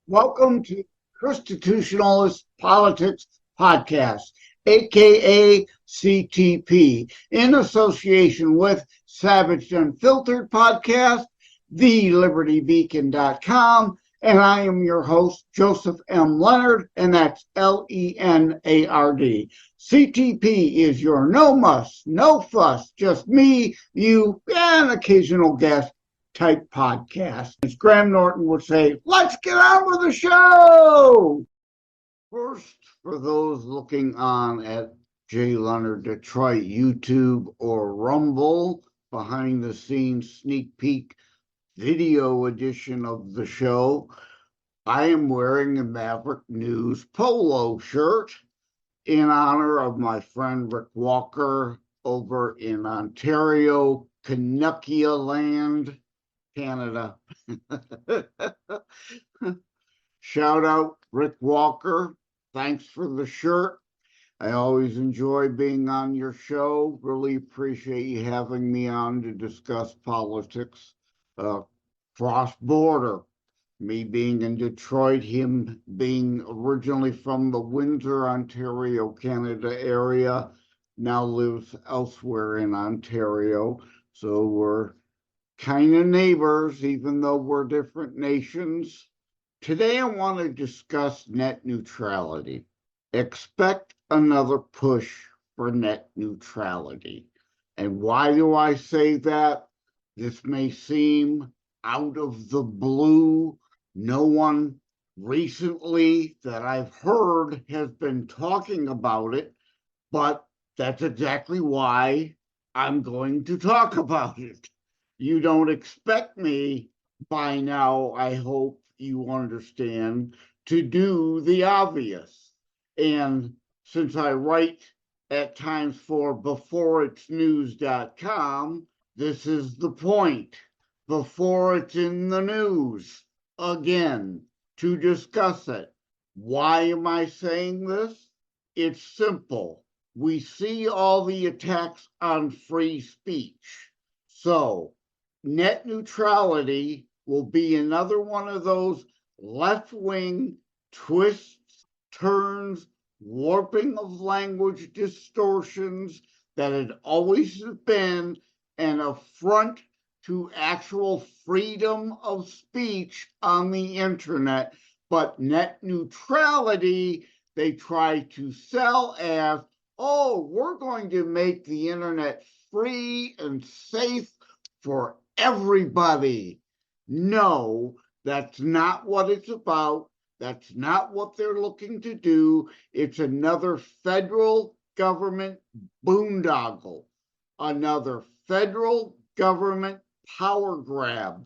Welcome to ChristiTutionalist Politics Podcast, aka CTP, in association with Savage Unfiltered Podcast, thelibertybeacon.com, and I am your host, Joseph M. Leonard, and that's Lenard. CTP is your no muss, no fuss, just me, you, and occasional guest type podcast. As Graham Norton would say, let's get on with the show. First, for those looking on at J. Leonard Detroit YouTube or Rumble, behind the scenes sneak peek video edition of the show, I am wearing a Maverick News polo shirt in honor of my friend Rick Walker over in Ontario, Canuckia land, Canada. Shout out Rick Walker. Thanks for the shirt. I always enjoy being on your show. Really appreciate you having me on to discuss politics cross-border. Me being in Detroit, him being originally from the Windsor, Ontario, Canada area, now lives elsewhere in Ontario. So we're kind of neighbors, even though we're different nations. Today, I want to discuss net neutrality. Expect another push for net neutrality. And why do I say that? This may seem out of the blue. No one recently that I've heard has been talking about it, but that's exactly why I'm going to talk about it. You don't expect me by now, I hope you understand, to do the obvious. And since I write at times for beforeitsnews.com, this is the point. Before it's in the news, again, to discuss it. Why am I saying this? It's simple. We see all the attacks on free speech. So, net neutrality will be another one of those left-wing twists, turns, warping of language distortions that had always been an affront to actual freedom of speech on the internet. But net neutrality, they try to sell as, oh, we're going to make the internet free and safe for everybody. No, that's not what it's about. That's not what they're looking to do. It's another federal government boondoggle, another federal government power grab,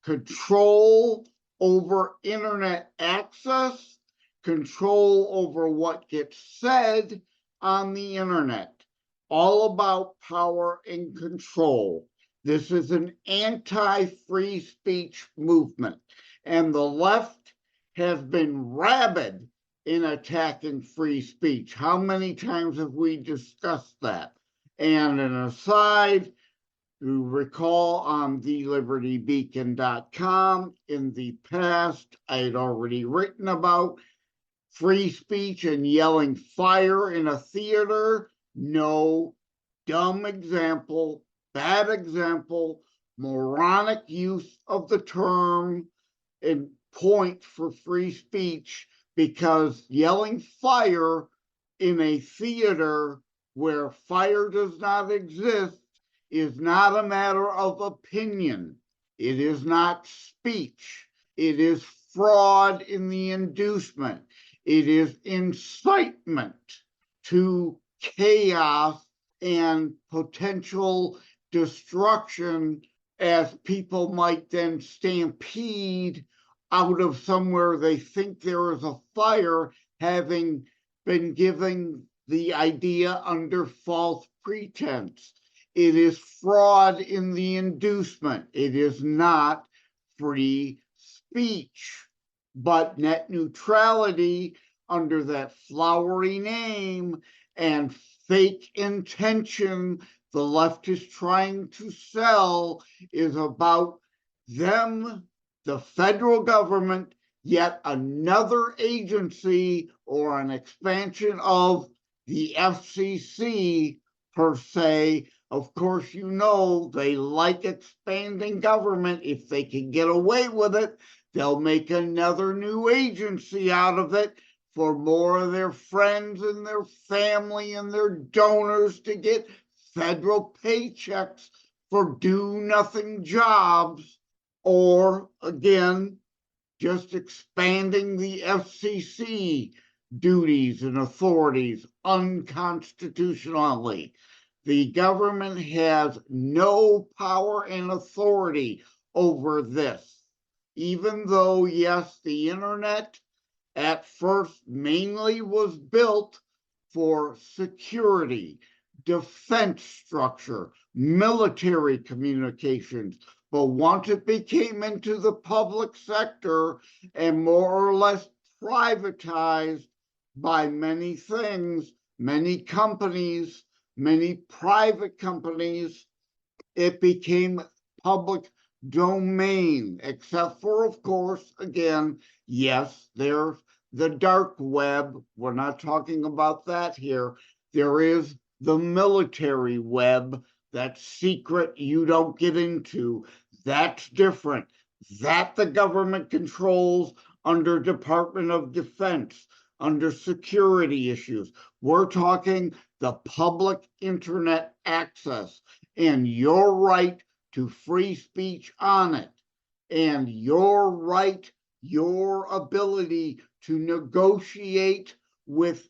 control over internet access, control over what gets said on the internet, all about power and control. This is an anti-free speech movement, and the left has been rabid in attacking free speech. How many times have we discussed that? And an aside, you recall on thelibertybeacon.com, in the past, I had already written about free speech and yelling fire in a theater. No, dumb example, bad example, moronic use of the term and point for free speech, because yelling fire in a theater where fire does not exist is not a matter of opinion. It is not speech. It is fraud in the inducement. It is incitement to chaos and potential destruction, as people might then stampede out of somewhere they think there is a fire, having been given the idea under false pretense. It is fraud in the inducement. It is not free speech. But net neutrality, under that flowery name and fake intention the left is trying to sell, is about them, the federal government, yet another agency or an expansion of the FCC per se. Of course, you know they like expanding government. If they can get away with it, they'll make another new agency out of it for more of their friends and their family and their donors to get federal paychecks for do-nothing jobs, or again, just expanding the FCC duties and authorities unconstitutionally. The government has no power and authority over this, even though, yes, the internet at first mainly was built for security, defense structure, military communications. But once it became into the public sector and more or less privatized by many things, many companies, many private companies, it became public domain, except for, of course, again, yes, there's the dark web. We're not talking about that here. There is the military web, that's secret, you don't get into. That's different. That the government controls under Department of Defense, under security issues. We're talking the public internet access and your right to free speech on it, and your right, your ability to negotiate with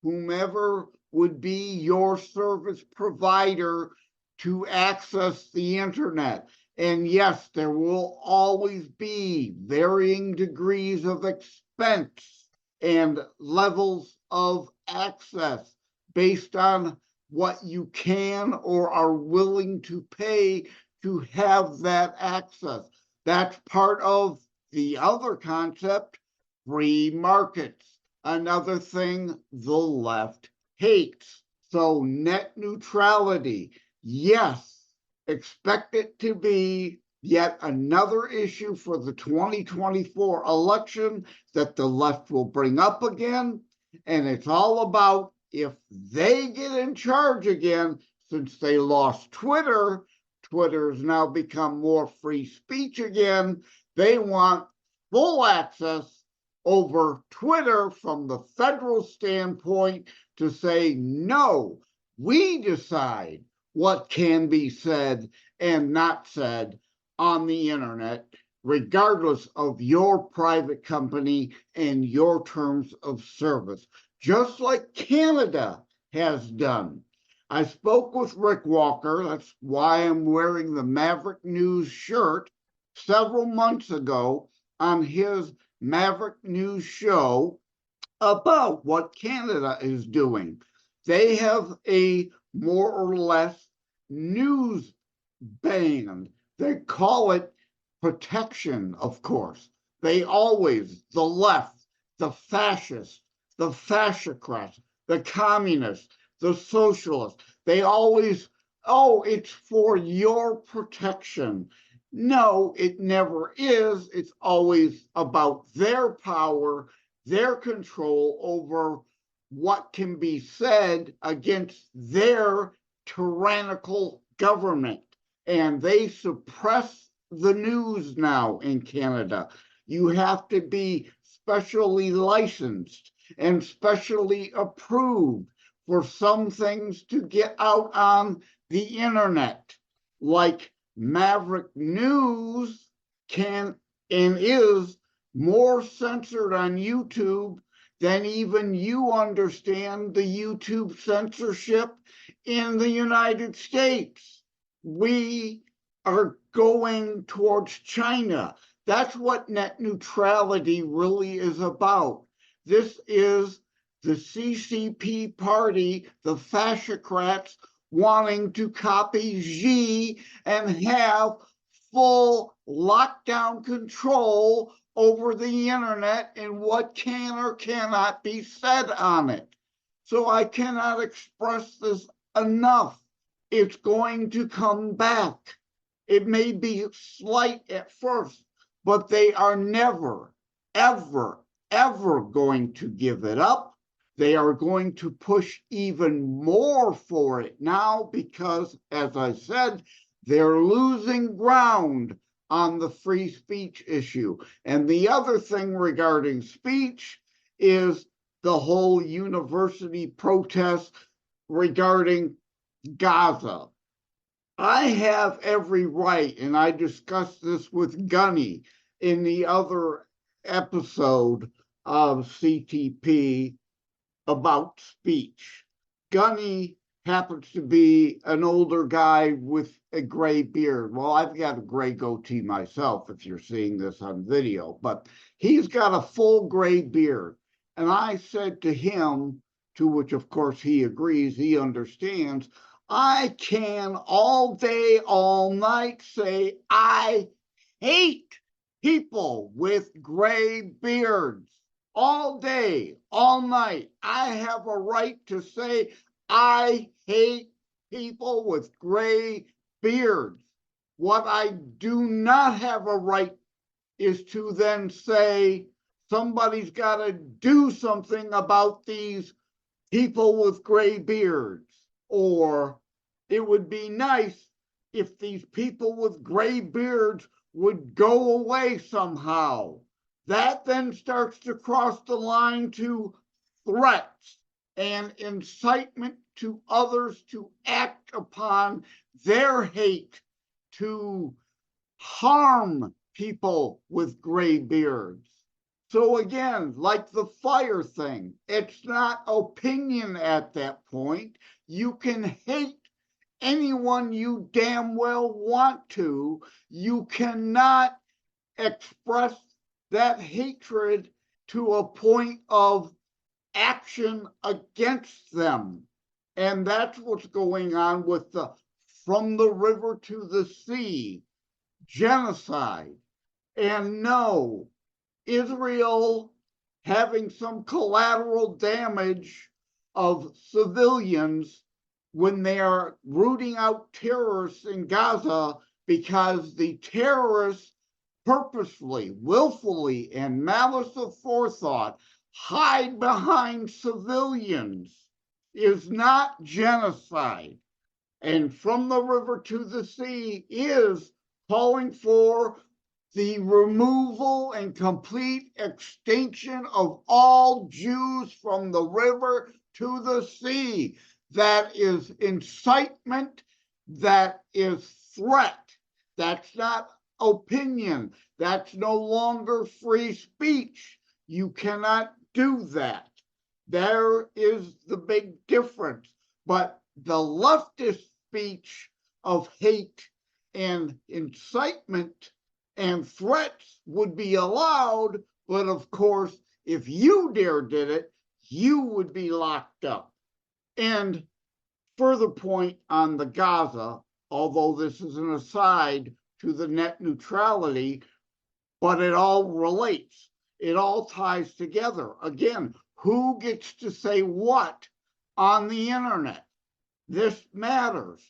whomever would be your service provider to access the internet. And yes, there will always be varying degrees of expense and levels of access based on what you can or are willing to pay to have that access. That's part of the other concept, free markets, another thing the left hates. So net neutrality, yes, expect it to be yet another issue for the 2024 election that the left will bring up again. And it's all about, if they get in charge again, since they lost Twitter, Twitter's now become more free speech again. They want full access over Twitter from the federal standpoint to say, no, we decide what can be said and not said on the internet, regardless of your private company and your terms of service, just like Canada has done. I spoke with Rick Walker, that's why I'm wearing the Maverick News shirt, several months ago on his Maverick News show about what Canada is doing. They have a more or less news ban. They call it protection, of course. They always, the left, the fascists, the fascocrats, the communists, the socialists, they always, oh, it's for your protection. No, it never is. It's always about their power, their control over what can be said against their tyrannical government. And they suppress the news now in Canada. You have to be specially licensed and specially approved for some things to get out on the internet, like Maverick News can and is more censored on YouTube than even you understand the YouTube censorship in the United States. We are going towards China. That's what net neutrality really is about. This is the CCP party, the fascocrats, wanting to copy Xi and have full lockdown control over the internet and what can or cannot be said on it. So I cannot express this enough. It's going to come back. It may be slight at first, but they are never, ever, ever going to give it up. They are going to push even more for it now because, as I said, they're losing ground on the free speech issue. And the other thing regarding speech is the whole university protest regarding Gaza. I have every right, and I discussed this with Gunny in the other episode of CTP about speech. Gunny happens to be an older guy with a gray beard. Well, I've got a gray goatee myself, if you're seeing this on video, but he's got a full gray beard. And I said to him, to which of course he agrees, he understands, I can all day, all night say, I hate people with gray beards. All day, all night, I have a right to say, I hate people with gray beards. What I do not have a right is to then say, somebody's got to do something about these people with gray beards. Or it would be nice if these people with gray beards would go away somehow. That then starts to cross the line to threats and incitement to others to act upon their hate, to harm people with gray beards. So again, like the fire thing, it's not opinion at that point. You can hate anyone you damn well want to. You cannot express that hatred to a point of action against them. And that's what's going on with the from the river to the sea genocide. And no, Israel having some collateral damage of civilians when they are rooting out terrorists in Gaza because the terrorists purposefully, willfully, and malice of forethought hide behind civilians is not genocide. And from the river to the sea is calling for the removal and complete extinction of all Jews from the river to the sea. That is incitement, that is threat. That's not opinion. That's no longer free speech. You cannot do that. There is the big difference. But the leftist speech of hate and incitement and threats would be allowed, but of course, if you did it, you would be locked up. And further point on the Gaza, although this is an aside to the net neutrality, but it all relates. It all ties together. Again, who gets to say what on the internet? This matters.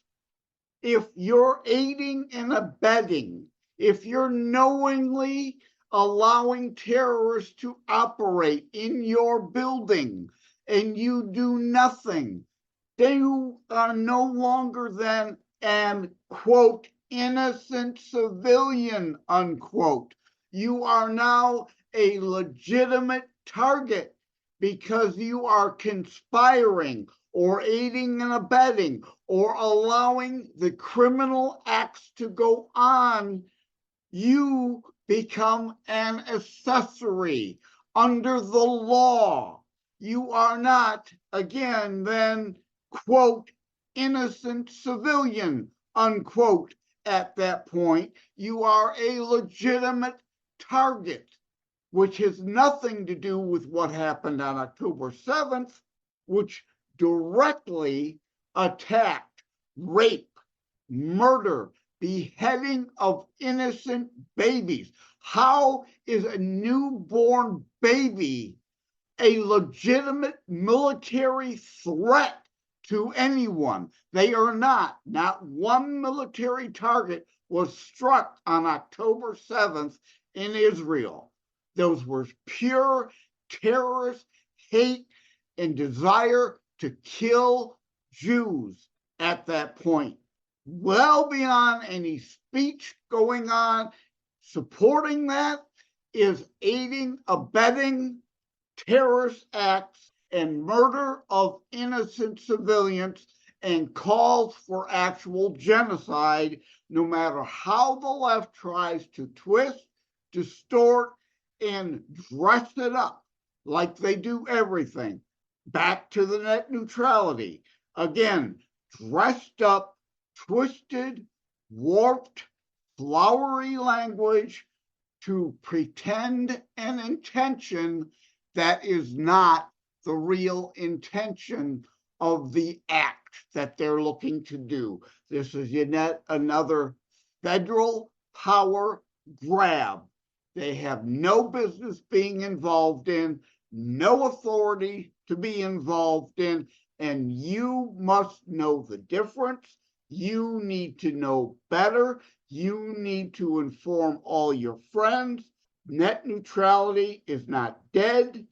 If you're aiding and abetting, if you're knowingly allowing terrorists to operate in your building and you do nothing, you are no longer then an, quote, innocent civilian, unquote. You are now a legitimate target because you are conspiring or aiding and abetting or allowing the criminal acts to go on. You become an accessory under the law. You are not, again, then, quote, innocent civilian, unquote, at that point. You are a legitimate target, which has nothing to do with what happened on October 7th, which directly attacked rape, murder, beheading of innocent babies. How is a newborn baby a legitimate military threat to anyone? They are not. Not one military target was struck on October 7th in Israel. Those were pure terrorist hate and desire to kill Jews at that point. Well beyond any speech going on, supporting that is aiding, abetting terrorist acts and murder of innocent civilians and calls for actual genocide, no matter how the left tries to twist, distort, and dress it up like they do everything. Back to the net neutrality. Again, dressed up, twisted, warped, flowery language to pretend an intention that is not the real intention of the act that they're looking to do. This is yet another federal power grab. They have no business being involved in, no authority to be involved in, and you must know the difference. You need to know better. You need to inform all your friends. Net neutrality is not dead.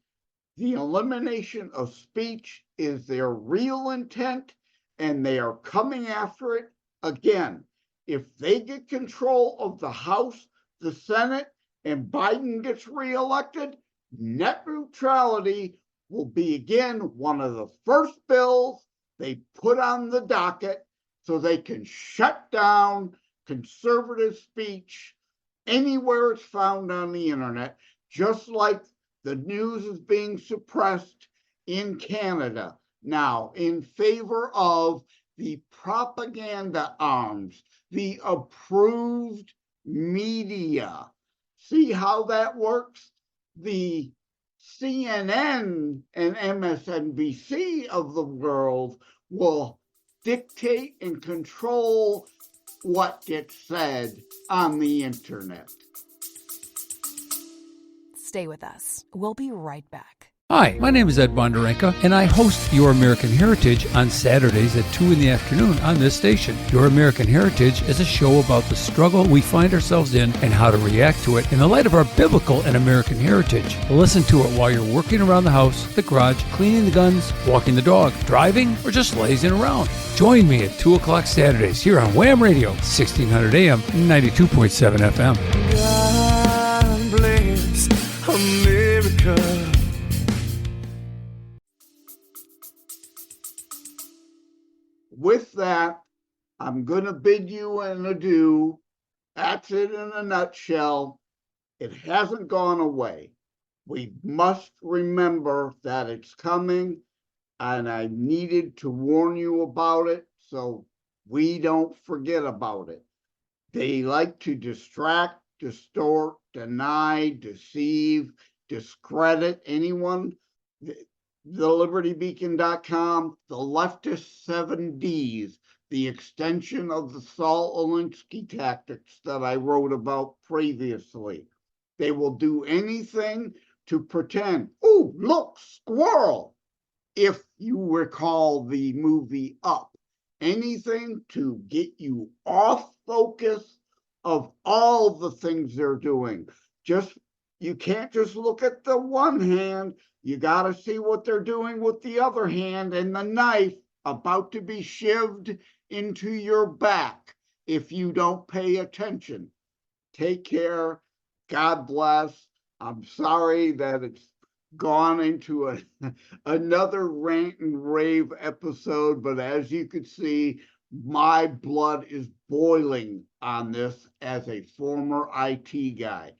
The elimination of speech is their real intent, and they are coming after it again. If they get control of the House, the Senate, and Biden gets reelected, net neutrality will be again one of the first bills they put on the docket so they can shut down conservative speech anywhere it's found on the internet, just like the news is being suppressed in Canada now in favor of the propaganda arms, the approved media. See how that works? The CNN and MSNBC of the world will dictate and control what gets said on the internet. Stay with us. We'll be right back. Hi, my name is Ed Bondarenka, and I host Your American Heritage on Saturdays at 2 in the afternoon on this station. Your American Heritage is a show about the struggle we find ourselves in and how to react to it in the light of our biblical and American heritage. Listen to it while you're working around the house, the garage, cleaning the guns, walking the dog, driving, or just lazing around. Join me at 2 o'clock Saturdays here on Wham Radio, 1600 AM, 92.7 FM. God bless America. With that, I'm going to bid you an adieu. That's it in a nutshell. It hasn't gone away. We must remember that it's coming, and I needed to warn you about it so we don't forget about it. They like to distract, distort, deny, deceive, discredit anyone. TheLibertyBeacon.com, the leftist 7Ds, the extension of the Saul Alinsky tactics that I wrote about previously. They will do anything to pretend, oh, look, squirrel, if you recall the movie Up. Anything to get you off focus of all the things they're doing. You can't just look at the one hand. You got to see what they're doing with the other hand and the knife about to be shoved into your back if you don't pay attention. Take care. God bless. I'm sorry that it's gone into another rant and rave episode, but as you can see, my blood is boiling on this as a former IT guy.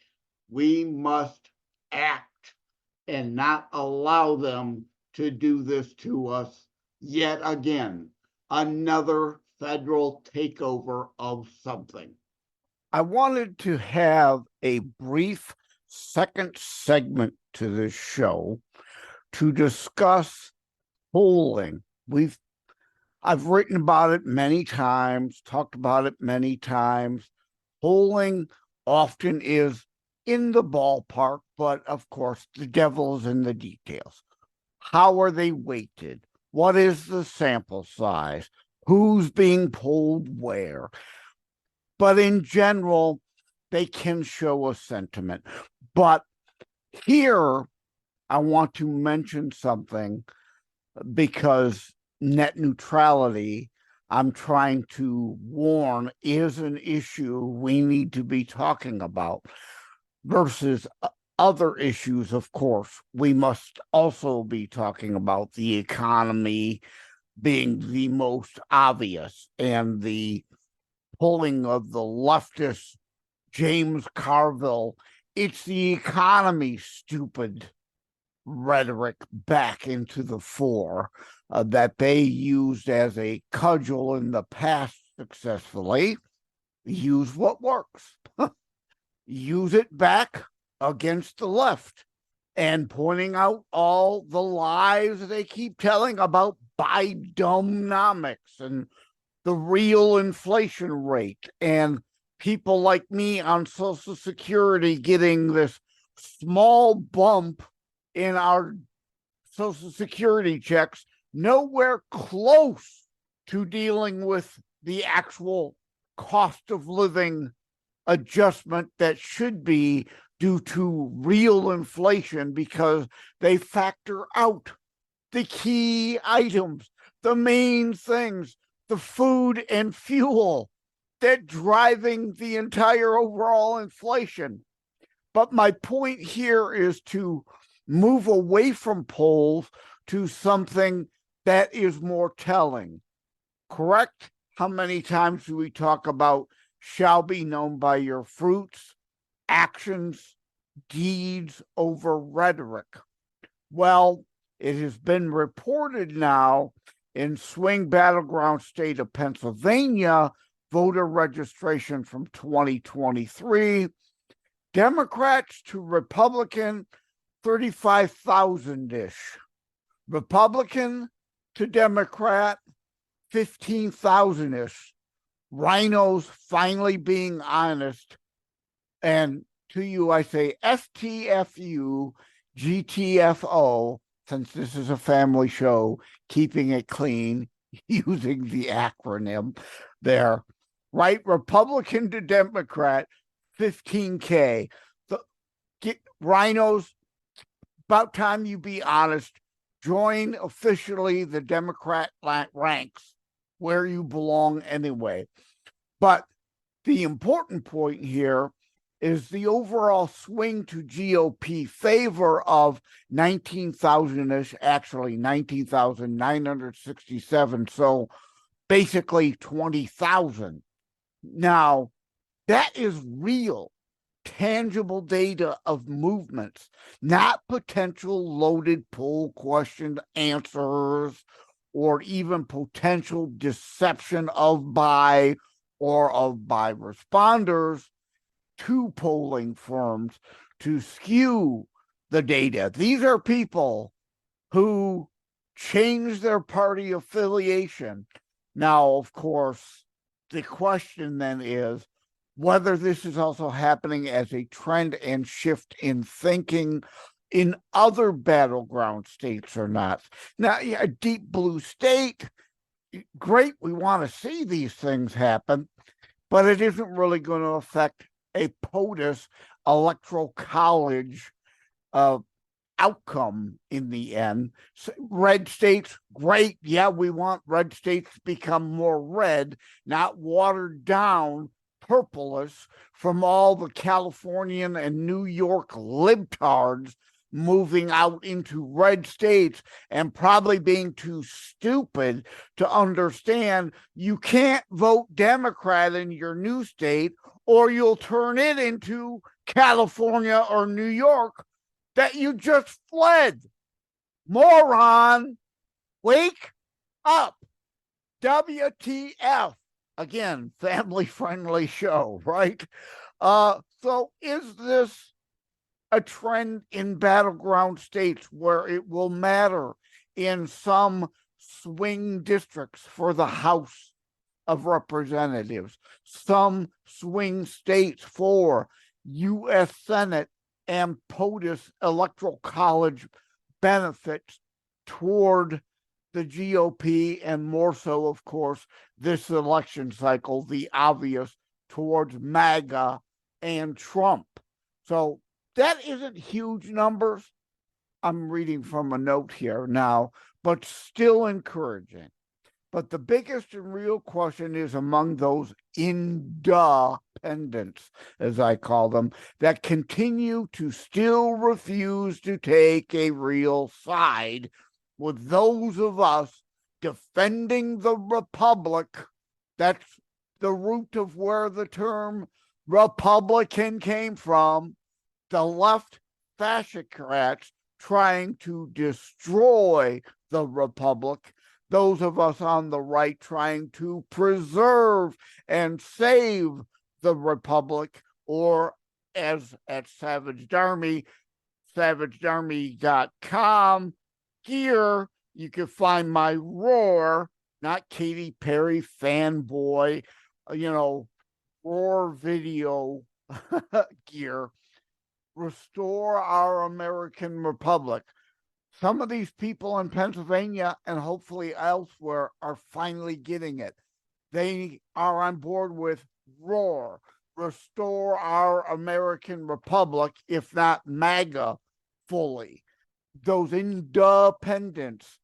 We must act and not allow them to do this to us yet again. Another federal takeover of something. I wanted to have a brief second segment to this show to discuss polling. I've written about it many times, talked about it many times. Polling often is in the ballpark, but of course, the devil's in the details. How are they weighted? What is the sample size? Who's being polled where? But in general, they can show a sentiment. But Here, I want to mention something because net neutrality, I'm trying to warn, is an issue we need to be talking about versus other issues, of course. We must also be talking about the economy being the most obvious, and the pulling of the leftist James Carville, it's the economy, stupid rhetoric back into the fore that they used as a cudgel in the past successfully. Use what works. Use it back against the left and pointing out all the lies they keep telling about Bidenomics and the real inflation rate and people like me on Social Security getting this small bump in our Social Security checks, nowhere close to dealing with the actual cost of living adjustment that should be due to real inflation, because they factor out the key items, the main things, the food and fuel that driving the entire overall inflation. But my point here is to move away from polls to something that is more telling. Correct? How many times do we talk about shall be known by your fruits, actions, deeds over rhetoric? Well, it has been reported now in swing battleground state of Pennsylvania, voter registration from 2023, Democrats to Republican, 35,000-ish. Republican to Democrat, 15,000-ish. Rhinos finally being honest. And to you, I say FTFU, GTFO, since this is a family show, keeping it clean, using the acronym there, right? Republican to Democrat, 15K. Rhinos, about time you be honest. Join officially the Democrat ranks where you belong anyway. But the important point here is the overall swing to GOP favor of 19,000-ish, actually 19,967. So basically 20,000. Now, that is real, tangible data of movements, not potential loaded poll question answers or even potential deception of by responders to polling firms to skew the data. These are people who change their party affiliation. Now, of course, the question then is whether this is also happening as a trend and shift in thinking in other battleground states or not. Now, a deep blue state, great, we want to see these things happen, but it isn't really going to affect a POTUS electoral college outcome in the end. So red states, great. Yeah, we want red states to become more red, not watered down purplish from all the Californian and New York libtards moving out into red states and probably being too stupid to understand you can't vote Democrat in your new state or you'll turn it into California or New York that you just fled. Moron, wake up. WTF. Again, family-friendly show, right? So is this a trend in battleground states where it will matter in some swing districts for the House of Representatives, some swing states for U.S. Senate and POTUS electoral college benefits toward the GOP, and more so, of course, this election cycle, the obvious towards MAGA and Trump? So That isn't huge numbers. I'm reading from a note here now, but still encouraging. But the biggest and real question is among those independents, as I call them, that continue to still refuse to take a real side with those of us defending the republic. That's the root of where the term Republican came from. The left fascocrats trying to destroy the republic. Those of us on the right trying to preserve and save the republic, or as at savagearmy.com gear, you can find my roar, not Katy Perry fanboy, roar video gear. Restore our American Republic. Some of these people in Pennsylvania and hopefully elsewhere are finally getting it. They are on board with ROAR, Restore Our American Republic, if not MAGA fully. Those independents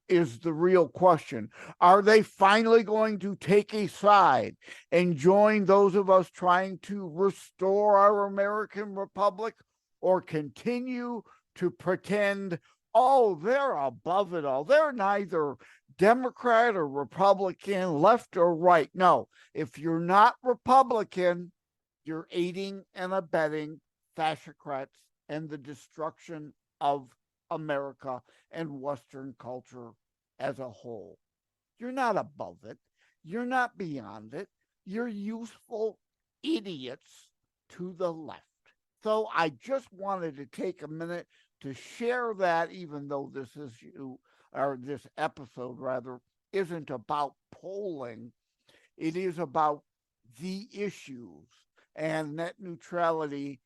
is the real question. Are they finally going to take a side and join those of us trying to restore our American Republic, or continue to pretend, oh, they're above it all? They're neither Democrat or Republican, left or right. No, if you're not Republican, you're aiding and abetting fascocrats and the destruction of America and Western culture as a whole. You're not above it. You're not beyond it. You're useful idiots to the left. So I just wanted to take a minute to share that, even though this episode rather isn't about polling. It is about the issues and net neutrality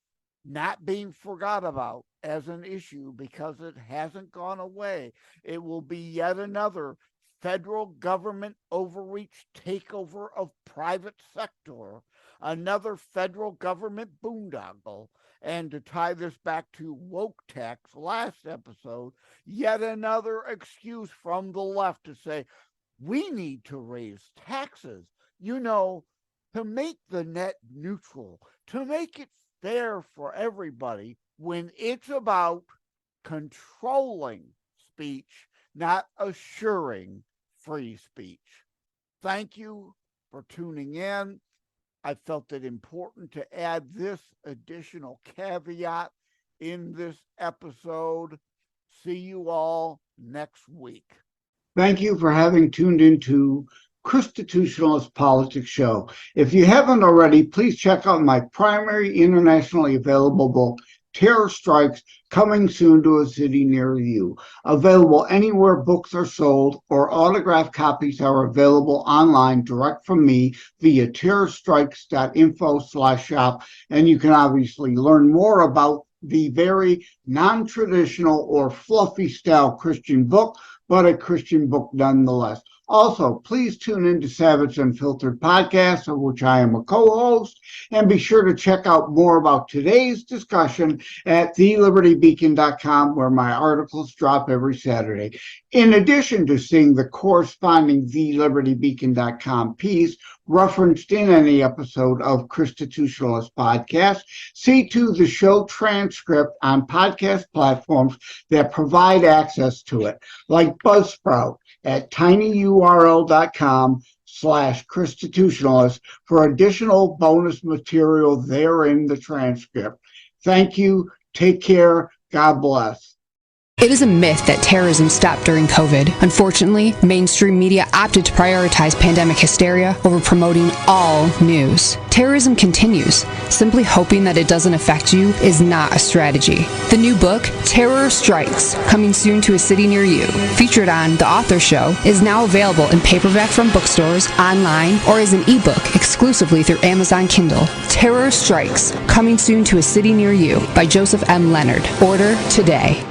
not being forgot about as an issue, because it hasn't gone away. It will be yet another federal government overreach takeover of private sector, another federal government boondoggle. And to tie this back to woke tax last episode, yet another excuse from the left to say, we need to raise taxes, to make the net neutral, to make it fair for everybody, when it's about controlling speech, not assuring free speech. Thank you for tuning in. I felt it important to add this additional caveat in this episode. See you all next week. Thank you for having tuned into ChristiTutionalist Politics show. If you haven't already, please check out my primary internationally available book, Terror Strikes, coming soon to a city near you. Available anywhere books are sold, or autographed copies are available online direct from me via terrorstrikes.info/shop. And you can obviously learn more about the very non-traditional or fluffy style Christian book, but a Christian book nonetheless. Also, please tune into Savage Unfiltered Podcast, of which I am a co-host, and be sure to check out more about today's discussion at thelibertybeacon.com, where my articles drop every Saturday. In addition to seeing the corresponding thelibertybeacon.com piece referenced in any episode of ChristiTutionalist Podcast, see to the show transcript on podcast platforms that provide access to it, like Buzzsprout, at tinyurl.com/ChristiTutionalist for additional bonus material there in the transcript. Thank you. Take care. God bless. It is a myth that terrorism stopped during COVID. Unfortunately, mainstream media opted to prioritize pandemic hysteria over promoting all news. Terrorism continues. Simply hoping that it doesn't affect you is not a strategy. The new book, Terror Strikes, coming soon to a city near you, featured on The Author Show, is now available in paperback from bookstores, online, or as an ebook exclusively through Amazon Kindle. Terror Strikes, coming soon to a city near you by Joseph M. Leonard. Order today.